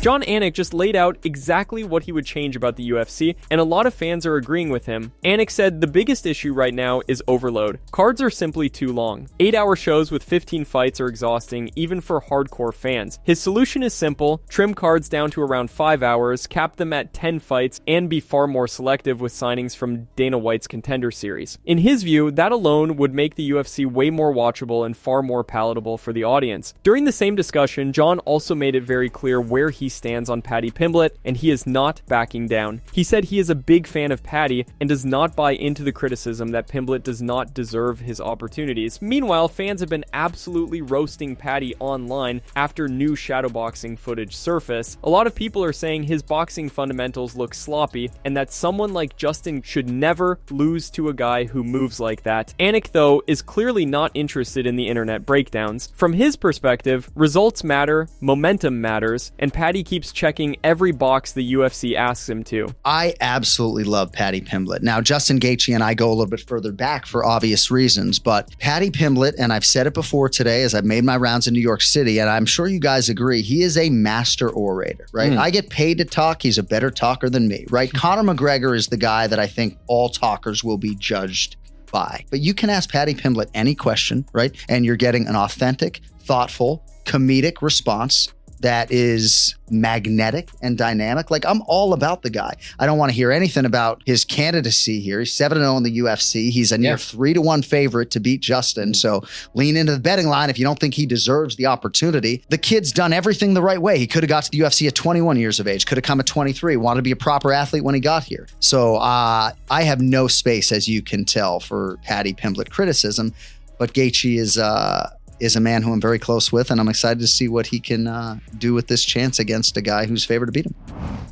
Jon Anik just laid out exactly what he would change about the UFC, and a lot of fans are agreeing with him. Anik said the biggest issue right now is overload. Cards are simply too long. 8-hour shows with 15 fights are exhausting, even for hardcore fans. His solution is simple: trim cards down to around 5 hours, cap them at 10 fights, and be far more selective with signings from Dana White's Contender Series. In his view, that alone would make the UFC way more watchable and far more palatable for the audience. During the same discussion, Jon also made it very clear where he stands on Paddy Pimblett, and he is not backing down. He said he is a big fan of Paddy and does not buy into the criticism that Pimblett does not deserve his opportunities. Meanwhile, fans have been absolutely roasting Paddy online after new shadowboxing footage surfaced. A lot of people are saying his boxing fundamentals look sloppy and that someone like Justin should never lose to a guy who moves like that. Anik, though, is clearly not interested in the internet breakdowns. From his perspective, results matter, momentum matters, and Paddy keeps checking every box the UFC asks him to. I absolutely love Paddy Pimblett. Now, Justin Gaethje and I go a little bit further back for obvious reasons, but Paddy Pimblett, and I've said it before today as I've made my rounds in New York City, and I'm sure you guys agree, he is a master orator, right? I get paid to talk. He's a better talker than me, right? Conor McGregor is the guy that I think all talkers will be judged by. But you can ask Paddy Pimblett any question, right? And you're getting an authentic, thoughtful, comedic response that is magnetic and dynamic. Like, I'm all about the guy. I don't want to hear anything about his candidacy here. He's 7-0 in the UFC. He's a near 3-1 favorite to beat Justin. So lean into the betting line if you don't think he deserves the opportunity. The kid's done everything the right way. He could have got to the UFC at 21 years of age, could have come at 23, wanted to be a proper athlete when he got here. So I have no space, as you can tell, for Paddy Pimblett criticism, but Gaethje is a man who I'm very close with, and I'm excited to see what he can do with this chance against a guy who's favored to beat him.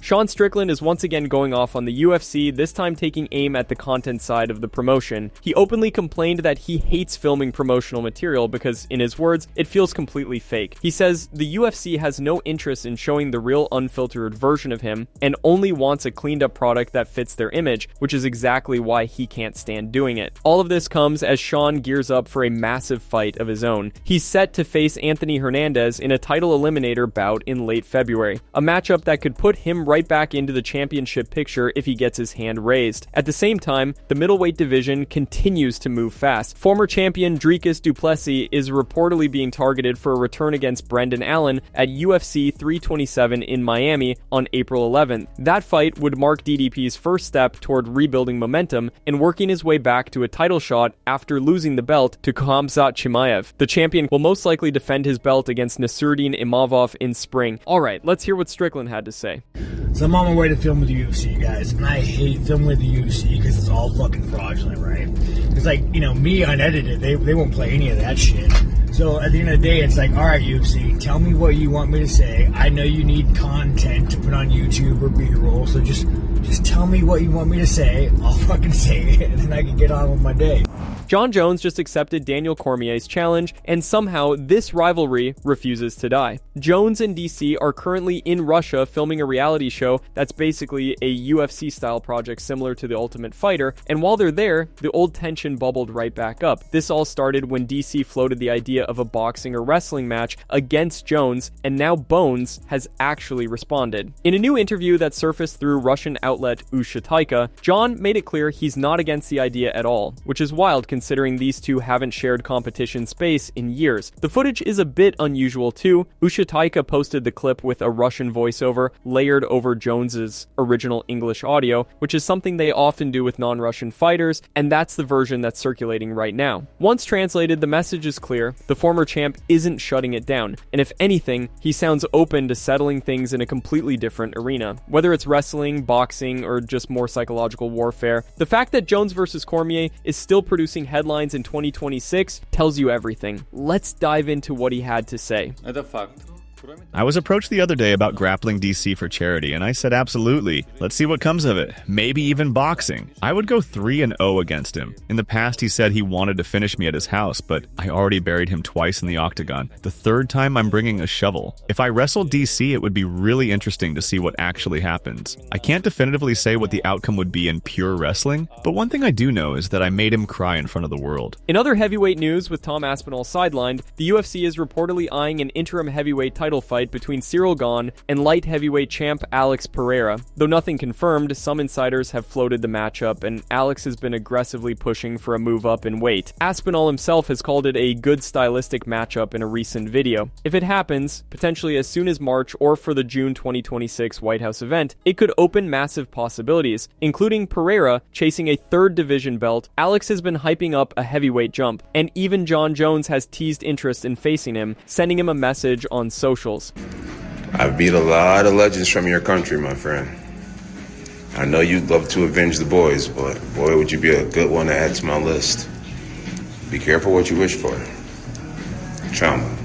Sean Strickland is once again going off on the UFC, this time taking aim at the content side of the promotion. He openly complained that he hates filming promotional material because, in his words, it feels completely fake. He says the UFC has no interest in showing the real unfiltered version of him and only wants a cleaned up product that fits their image, which is exactly why he can't stand doing it. All of this comes as Sean gears up for a massive fight of his own. He's set to face Anthony Hernandez in a title eliminator bout in late February, a matchup that could put him right back into the championship picture if he gets his hand raised. At the same time, the middleweight division continues to move fast. Former champion Dricus du Plessis is reportedly being targeted for a return against Brendan Allen at UFC 327 in Miami on April 11th. That fight would mark DDP's first step toward rebuilding momentum and working his way back to a title shot after losing the belt to Khamzat Chimaev. The champion will most likely defend his belt against Nasruddin Imavov in spring. Alright, let's hear what Strickland had to say. So I'm on my way to film with the UFC, guys, and I hate filming with the UFC because it's all fucking fraudulent, right? It's like, me unedited, they won't play any of that shit. So at the end of the day, it's like, all right, UFC, tell me what you want me to say. I know you need content to put on YouTube or B-roll, so just tell me what you want me to say. I'll fucking say it, and then I can get on with my day. Jon Jones just accepted Daniel Cormier's challenge, and somehow this rivalry refuses to die. Jones and DC are currently in Russia filming a reality show that's basically a UFC-style project similar to The Ultimate Fighter, and while they're there, the old tension bubbled right back up. This all started when DC floated the idea of a boxing or wrestling match against Jones, and now Bones has actually responded. In a new interview that surfaced through Russian outlet Ushataika, Jon made it clear he's not against the idea at all, which is wild considering these two haven't shared competition space in years. The footage is a bit unusual too. Ushataika posted the clip with a Russian voiceover layered over Jones's original English audio, which is something they often do with non-Russian fighters, and that's the version that's circulating right now. Once translated, the message is clear. The former champ isn't shutting it down, and if anything, he sounds open to settling things in a completely different arena. Whether it's wrestling, boxing, or just more psychological warfare, the fact that Jones vs. Cormier is still producing headlines in 2026 tells you everything. Let's dive into what he had to say. I was approached the other day about grappling DC for charity, and I said absolutely. Let's see what comes of it. Maybe even boxing. I would go 3-0 against him. In the past, he said he wanted to finish me at his house, but I already buried him twice in the octagon. The third time, I'm bringing a shovel. If I wrestle DC, it would be really interesting to see what actually happens. I can't definitively say what the outcome would be in pure wrestling, but one thing I do know is that I made him cry in front of the world. In other heavyweight news, with Tom Aspinall sidelined, the UFC is reportedly eyeing an interim heavyweight title title fight between Cyril Gane and light heavyweight champ Alex Pereira. Though nothing confirmed, some insiders have floated the matchup, and Alex has been aggressively pushing for a move up in weight. Aspinall himself has called it a good stylistic matchup in a recent video. If it happens, potentially as soon as March or for the June 2026 White House event, it could open massive possibilities, including Pereira chasing a third division belt. Alex has been hyping up a heavyweight jump, and even Jon Jones has teased interest in facing him, sending him a message on socials. I beat a lot of legends from your country, my friend. I know you'd love to avenge the boys, but boy, would you be a good one to add to my list. Be careful what you wish for. Trauma.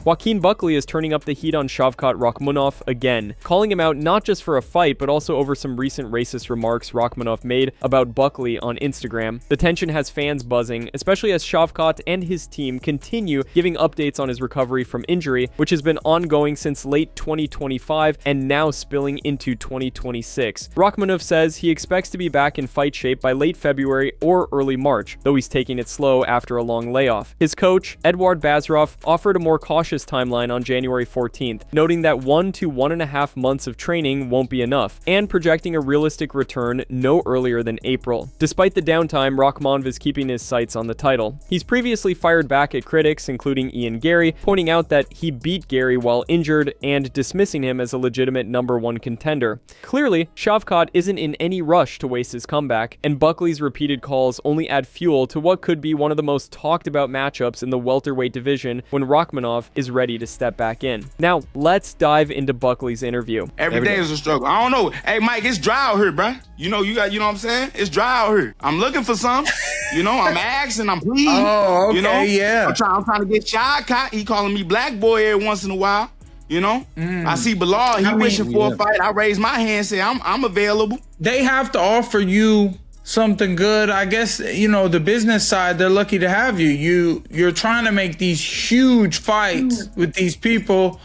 Joaquin Buckley is turning up the heat on Shavkat Rakhmonov again, calling him out not just for a fight, but also over some recent racist remarks Rakhmonov made about Buckley on Instagram. The tension has fans buzzing, especially as Shavkat and his team continue giving updates on his recovery from injury, which has been ongoing since late 2025 and now spilling into 2026. Rakhmonov says he expects to be back in fight shape by late February or early March, though he's taking it slow after a long layoff. His coach, Eduard Bazarov, offered a more cautious timeline on January 14th, noting that 1 to 1.5 months of training won't be enough, and projecting a realistic return no earlier than April. Despite the downtime, Rakhmonov is keeping his sights on the title. He's previously fired back at critics, including Ian Gary, pointing out that he beat Gary while injured and dismissing him as a legitimate #1 contender. Clearly, Shavkat isn't in any rush to waste his comeback, and Buckley's repeated calls only add fuel to what could be one of the most talked about matchups in the welterweight division when Rakhmonov is ready to step back in. Now, let's dive into Buckley's interview. Every day is a struggle. I don't know. Hey, Mike, it's dry out here, bruh. You know what I'm saying? It's dry out here. I'm looking for some. I'm asking, I'm pleading. Oh, okay, yeah. I'm trying to get Shavkat. He calling me black boy every once in a while. I see Bilal, he wishing for a fight. I raise my hand, say I'm available. They have to offer you something good. I guess, the business side, they're lucky to have you. You're trying to make these huge fights with these people,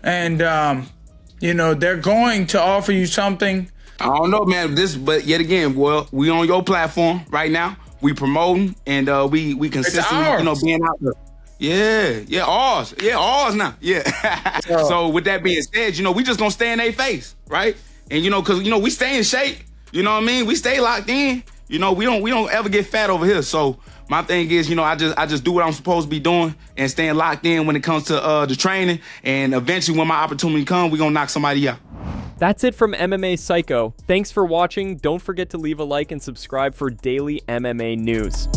and they're going to offer you something. I don't know, man, but yet again, well, we on your platform right now. We promoting, and we consistently, being out there. Yeah, ours now. Yeah. So with that being said, we just gonna stay in their face, right? And cause we stay in shape. You know what I mean? We stay locked in. We don't ever get fat over here. So my thing is, I just do what I'm supposed to be doing and staying locked in when it comes to the training. And eventually, when my opportunity comes, we're gonna knock somebody out. That's it from MMA Psycho. Thanks for watching. Don't forget to leave a like and subscribe for daily MMA news.